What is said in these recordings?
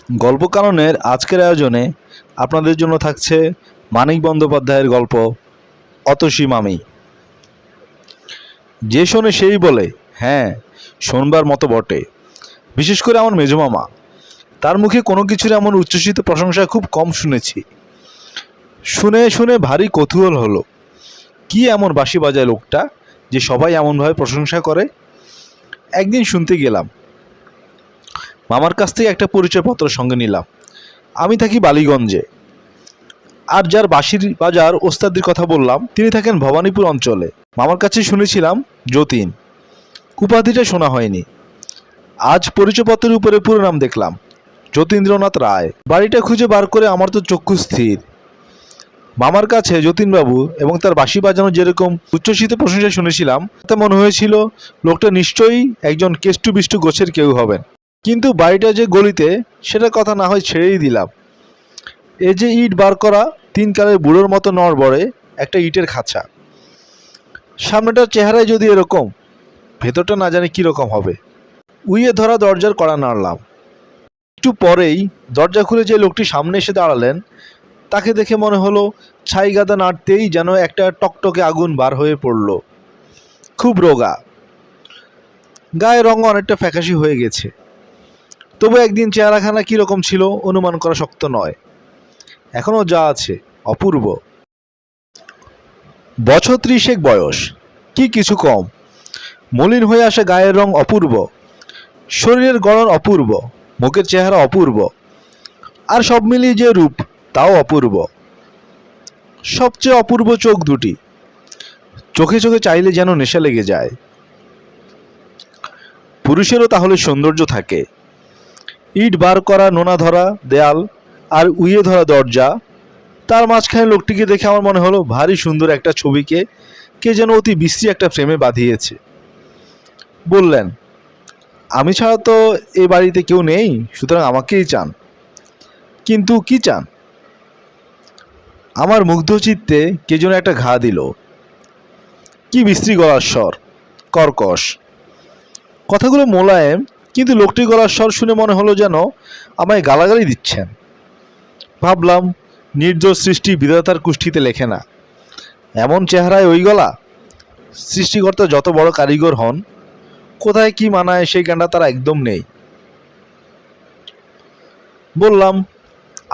গল্প কাননের আজকের আয়োজনে আপনাদের জন্য থাকছে মানিক বন্দ্যোপাধ্যায়ের গল্প অতসী মামি। যে শোনে সেই বলে, হ্যাঁ শোনবার মতো বটে। বিশেষ করে আমার মেজমামা, তার মুখে কোনো কিছুর এমন উচ্ছ্বসিত প্রশংসা খুব কম শুনেছি। শুনে শুনে ভারী কৌতূহল হলো, কি এমন বাঁশি বাজায় লোকটা যে সবাই এমনভাবে প্রশংসা করে। একদিন শুনতে গেলাম, মামার কাছ থেকে একটা পরিচয়পত্র সঙ্গে নিলাম। আমি থাকি বালিগঞ্জে, আর যার বাঁশির বাজার ওস্তাদির কথা বললাম তিনি থাকেন ভবানীপুর অঞ্চলে। মামার কাছে শুনেছিলাম যতীন, উপাধিটা শোনা হয়নি। আজ পরিচয়পত্রের উপরে পুরো নাম দেখলাম, যতীন্দ্রনাথ রায়। বাড়িটা খুঁজে বার করে আমার তো চক্ষু স্থির। মামার কাছে যতীনবাবু এবং তার বাঁশি বাজানো যেরকম উচ্ছ্বসিত প্রশংসা শুনেছিলাম, তা মনে হয়েছিল লোকটা নিশ্চয়ই একজন কেষ্টু বিষ্টু গোছের কেউ হবেন। কিন্তু বাড়িটা যে গলিতে, সেটা কথা না হয় ছেড়েই দিলাম। এ যে ইট বার করা 3 কালের বুড়োর মতো নড়বড়ে একটা ইটের খাঁচা। সামনেটার চেহারায় যদি এরকম, ভেতরটা না জানি কীরকম হবে। উইয়ে ধরা দরজার কড়া নাড়লাম। একটু পরেই দরজা খুলে যে লোকটি সামনে এসে দাঁড়ালেন, তাকে দেখে মনে হলো ছাই গাদা নাড়তেই যেন একটা টকটকে আগুন বার হয়ে পড়ল। খুব রোগা, গায়ের রঙ অনেকটা ফ্যাকাশি হয়ে গেছে। তবু একদিন চেহারাখানা কীরকম ছিল অনুমান করা শক্ত নয়। এখনও যা আছে অপূর্ব। বছর 30 বয়স, কি কিছু কম। মলিন হয়ে আসা গায়ের রং অপূর্ব, শরীরের গড়ন অপূর্ব, মুখের চেহারা অপূর্ব, আর সব মিলিয়ে যে রূপ তাও অপূর্ব। সবচেয়ে অপূর্ব চোখ দুটি, চোখে চোখে চাইলে যেন নেশা লেগে যায়। পুরুষেরও তাহলে সৌন্দর্য থাকে। ইট বার করা নোনা ধরা দেয়াল আর উইয়ে ধরা দরজা, তার মাঝখানে লোকটিকে দেখে আমার মনে হলো ভারী সুন্দর একটা ছবিকে কে যেন অতি বিশ্রী একটা ফ্রেমে বাঁধিয়েছে। বললেন, আমি ছাড়া তো এ বাড়িতে কেউ নেই, সুতরাং আমাকেই চান। কিন্তু কি চান? আমার মুগ্ধ চিত্তে কে যেন একটা ঘা দিল। কি বিশ্রী গলার স্বর, কর্কশ। কথাগুলো মোলায়েম, কিন্তু লোকটির গলার স্বর শুনে মনে হলো যেন আমায় গালাগালি দিচ্ছেন। ভাবলাম, নির্দোষ সৃষ্টি বিধাতার কুষ্ঠিতে লেখে না। এমন চেহারায় ওই গলা! সৃষ্টিকর্তা যত বড় কারিগর হন, কোথায় কি মানায় সেই জ্ঞানটা তারা একদম নেই। বললাম,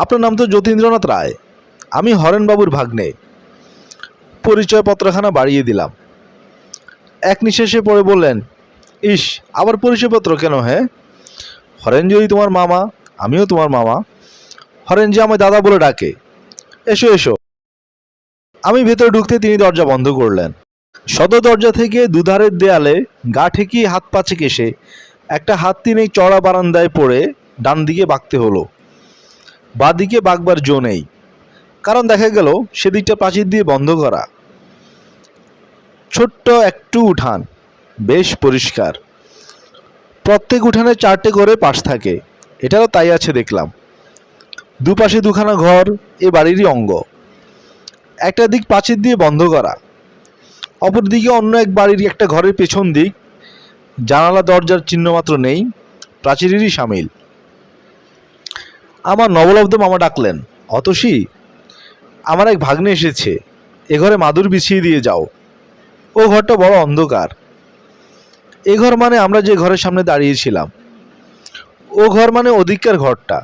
আপনার নাম তো যতীন্দ্রনাথ রায়, আমি হরেনবাবুর ভাগ্নে। পরিচয়পত্রখানা বাড়িয়ে দিলাম। এক নিঃশ্বাসে পড়ে বললেন, ইস, আবার পরিচয়পত্র কেন? হ্যাঁ, হরেন যদি তোমার মামা, আমিও তোমার মামা। হরেন যে আমায় দাদা বলে ডাকে। এসো এসো। আমি ভেতরে ঢুকতে তিনি দরজা বন্ধ করলেন। সদর দরজা থেকে দুধারের দেয়ালে গা ঠেকিয়ে হাত পাচেক এসে একটা হাত 3 চড়া বারান্দায় পড়ে ডান দিকে বাঁকতে হলো। বাঁ দিকে বাঁকবার জো নেই, কারণ দেখা গেল সেদিকটা প্রাচীর দিয়ে বন্ধ করা। ছোট্ট একটু উঠান, বেশ পরিষ্কার। প্রত্যেক উঠানে 4টে করে পাশ থাকে, এটাও তাই আছে দেখলাম। দুপাশে দুখানা ঘর এ বাড়িরই অঙ্গ। একটা দিক প্রাচীর দিয়ে বন্ধ করা, অপর দিকে অন্য এক বাড়ির একটা ঘরের পেছন দিক। জানালা দরজার চিহ্নমাত্র নেই, প্রাচীরেরই সামিল। আমার নবলব্ধ মামা ডাকলেন, অতসী, আমার এক ভাগ্নে এসেছে, এ ঘরে মাদুর বিছিয়ে দিয়ে যাও। ও ঘরটা বড় অন্ধকার। এ ঘর মানে আমরা যে ঘরের সামনে দাঁড়িয়েছিলাম, ও ঘর মানে ওদিককার ঘরটা।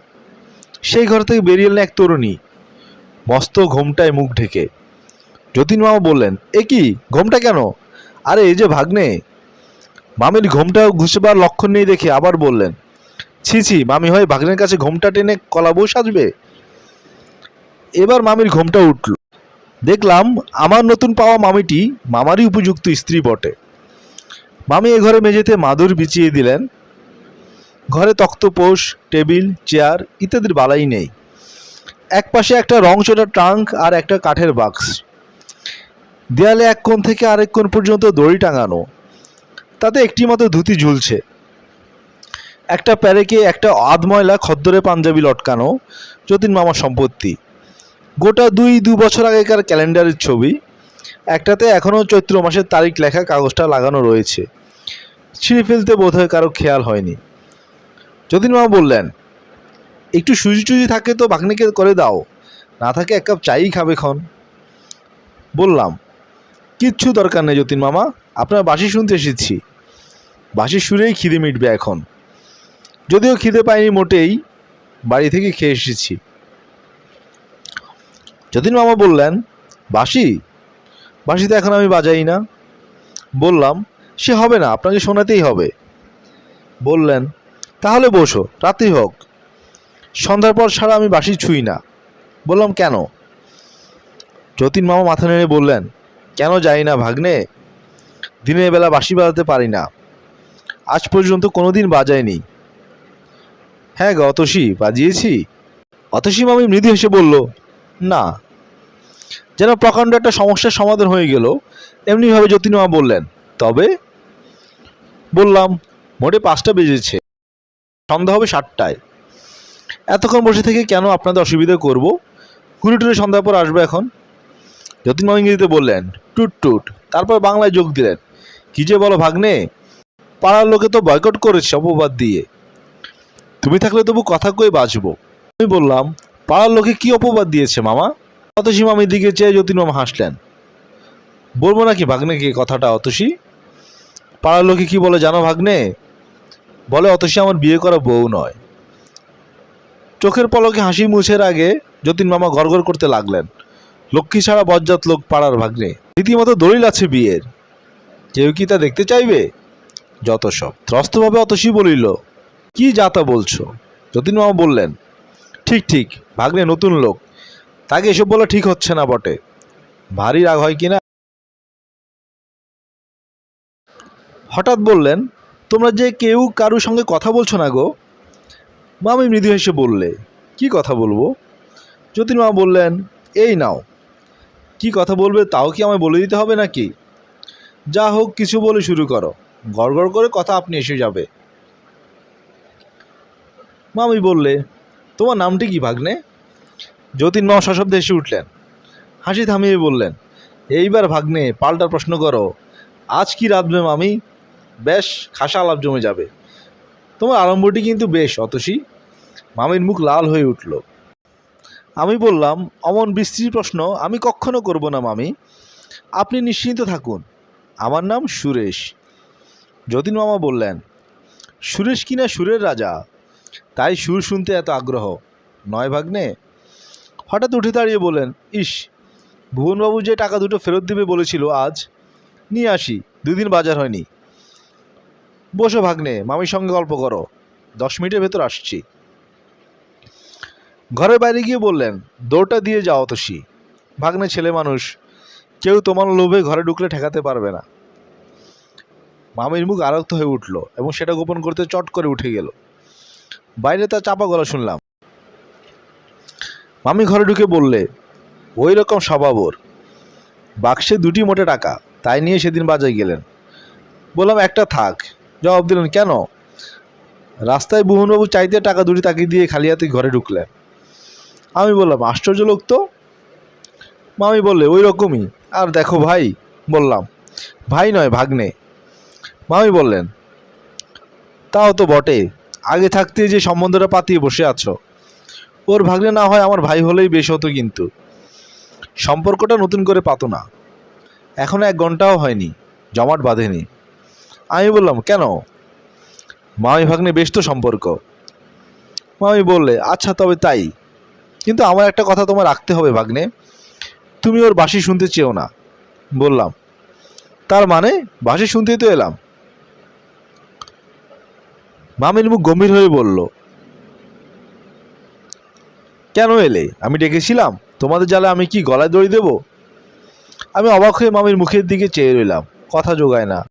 সেই ঘর থেকে বেরিয়ে এলেন এক তরুণী, মস্ত ঘোমটায় মুখ ঢেকে। যতীন মামা বললেন, এ কি ঘোমটা কেন? আরে এই যে ভাগ্নে। মামির ঘোমটা ঘুষবার লক্ষণ নেই দেখে আবার বললেন, ছি ছি, মামি হয়ে ভাগ্নের কাছে ঘোমটা টেনে কলাবউ সাজবে? এবার মামির ঘোমটা উঠল। দেখলাম আমার নতুন পাওয়া মামিটি মামারই উপযুক্ত স্ত্রী বটে। মামি এ ঘরে মেঝেতে মাদুর বিছিয়ে দিলেন। ঘরে তক্তপোষ, টেবিল, চেয়ার ইত্যাদির বালাই নেই। এক পাশে একটা রংচটা ট্রাঙ্ক আর একটা কাঠের বাক্স। দেয়ালে এক কোণ থেকে আরেক কোণ পর্যন্ত দড়ি টাঙানো, তাতে একটি মাত্র ধুতি ঝুলছে। একটা প্যারেকে একটা আধময়লা খদ্দরে পাঞ্জাবি লটকানো, যতীন মামার সম্পত্তি। গোটা 2 বছর আগেকার ক্যালেন্ডারের ছবি, একটাতে এখনও চৈত্র মাসের তারিখ লেখা কাগজটা লাগানো রয়েছে। ছিঁড়ে ফেলতে বোধহয় কারো খেয়াল হয়নি। যতীন মামা বললেন, একটু সুজি টুজি থাকে তো ভাগ্নেকে করে দাও, না থাকে এক কাপ চাই খাবে খন। বললাম, কিচ্ছু দরকার নেই যতীন মামা, আপনার বাঁশি শুনতে এসেছি, বাঁশির সুরেই খিদে মিটবে এখন। যদিও খিদে পাইনি মোটেই, বাড়ি থেকে খেয়ে এসেছি। যতীন মামা বললেন, বাঁশি? বাঁশি তো এখন আমি বাজাই না। বললাম, সে হবে না, আপনাকে শোনাতেই হবে। বললেন, তাহলে বসো, রাতেই হোক, সন্ধ্যার পর ছাড়া আমি বাঁশি ছুঁই না। বললাম, কেন? যতীন মামা মাথা নেড়ে বললেন, কেন যাই না ভাগ্নে, দিনের বেলা বাঁশি বাজাতে পারি না, আজ পর্যন্ত কোনোদিন বাজাইনি। হ্যাঁ গো অতসী, বাজিয়েছি। অতসী মামি মৃদু হেসে বলল, না। যেন প্রকাণ্ড একটা সমস্যার সমাধান হয়ে গেল এমনিভাবে যতীন মামা বললেন, তবে? বললাম, মোটে 5টা বেজেছে, সন্ধ্যা হবে 7টায়। এতক্ষণ বসে থেকে কেন আপনাদের অসুবিধা করব, ঘুরে টুরে সন্ধ্যার পর আসবো এখন। যতীন মামা ইংরেজিতে বললেন, টুট টুট, তারপর বাংলায় যোগ দিলেন, কি যে বলো ভাগ্নে, পাড়ার লোকে তো বয়কট করেছে অপবাদ দিয়ে, তুমি থাকলে তবু কথা কয়ে বাঁচবো। আমি বললাম, পাড়ার লোকে কি অপবাদ দিয়েছে মামা? অতসী মামির দিকে চেয়ে যতীন মামা হাসলেন। বলবো নাকি ভাগ্নেকে কথাটা অতসী? পাড়ার লোকে কি বলে জানো ভাগ্নে? বলে অতসী আমার বিয়ে করা বউ নয়। চোখের পলকে হাসি মুছের আগে যতীন মামা গড়গড় করতে লাগলেন, লক্ষ্মী ছাড়া বজ্জাত লোক পাড়ার ভাগ্নে, রীতিমতো দলিল আছে বিয়ের, কেউ কি তা দেখতে চাইবে? যত সব। ত্রস্তভাবে অতসী বলিল, কি যাতা বলছো? যতীন মামা বললেন, ঠিক ঠিক, ভাগ্নে নতুন লোক, তাকে এসব বলা ঠিক হচ্ছে না বটে। ভারী রাগ হয় কিনা। হঠাৎ বললেন, তোমরা যে কেউ কারুর সঙ্গে কথা বলছো না গো? মামি মৃদু হেসে বললে, কি কথা বলবো? যতীন মামা বললেন, এই নাও। কি কথা বলবে তাও কি আমায় বলে দিতে হবে নাকি? যা হোক কিছু বলে শুরু করো, গড়গড় করে কথা আপনি এসে যাবে। মামি বললে, তোমার নামটি কি ভাগ্নে? যতীন মামা সশব্দে হেসে উঠলেন, হাসি থামিয়ে বললেন, এইবার ভাগ্নে পাল্টা প্রশ্ন করো, আজ কি রাঁধবে মামি? বেশ খাসা আলাপ জমে যাবে। তোমার আরম্ভটি কিন্তু বেশ অতসী। মামির মুখ লাল হয়ে উঠল। আমি বললাম, অমন বিস্তৃত প্রশ্ন আমি কখনো করব না মামি, আপনি নিশ্চিন্ত থাকুন, আমার নাম সুরেশ। যতীন মামা বললেন, সুরেশ কিনা সুরের রাজা, তাই সুর শুনতে এত আগ্রহ নয় ভাগ্নে? হঠাৎ উঠে দাঁড়িয়ে বললেন, ইস, ভুবনবাবু যে টাকা দুটো ফেরত দেবে বলেছিল, আজ নিয়ে আসি, 2 দিন বাজার হয়নি। বসো ভাগ্নে, মামির সঙ্গে গল্প করো, 10 মিনিটের ভেতর আসছি। ঘরের বাইরে গিয়ে বললেন, দৌড়টা দিয়ে যাও অতসী, ভাগ্নে ছেলে মানুষ, কেউ তোমার লোভে ঘরে ঢুকলে ঠেকাতে পারবে না। মামির মুখ আরক্ত হয়ে উঠল এবং সেটা গোপন করতে চট করে উঠে গেল। বাইরে তার চাপা গলা শুনলাম। মামি ঘরে ঢুকে বললে, ওই রকম স্বভাব ওর, বাক্সে 2টি মোটে টাকা, তাই নিয়ে সেদিন বাজারে গেলেন। বললাম, একটা থাক। জবাব দিলেন, কেন? রাস্তায় ভুবনবাবু চাইতে টাকা 2টি তাকে দিয়ে খালি হাতে ঘরে ঢুকলেন। আমি বললাম, আশ্চর্য লোক তো। মামি বললে, ওই রকমই। আর দেখো ভাই। বললাম, ভাই নয় ভাগ্নে। মামি বললেন, তাও তো বটে, আগে থাকতে যে সম্বন্ধটা পাতিয়ে বসে আছো, ওর ভাগ্নে না হয় আমার ভাই হলেই বেশ হতো, কিন্তু সম্পর্কটা নতুন করে পাতো না, এখনো 1 ঘন্টাও হয়নি, জমাট বাঁধেনি। আমি বললাম, কেন? মামি ভাগ্নে বেশ তো সম্পর্ক। মামি বললে, আচ্ছা তবে তাই, কিন্তু আমার একটা কথা তোমার রাখতে হবে ভাগ্নে, তুমি ওর বাঁশি শুনতে চেও না। বললাম, তার মানে? বাঁশি শুনতেই তো এলাম। মামির মুখ গম্ভীর হয়ে বলল, কেন এলে? আমি ডেকেছিলাম? তোমাদের জ্বালা আমি কি গলায় দড়ি দেব? আমি অবাক হয়ে মামির মুখের দিকে চেয়ে রইলাম, কথা জোগায় না।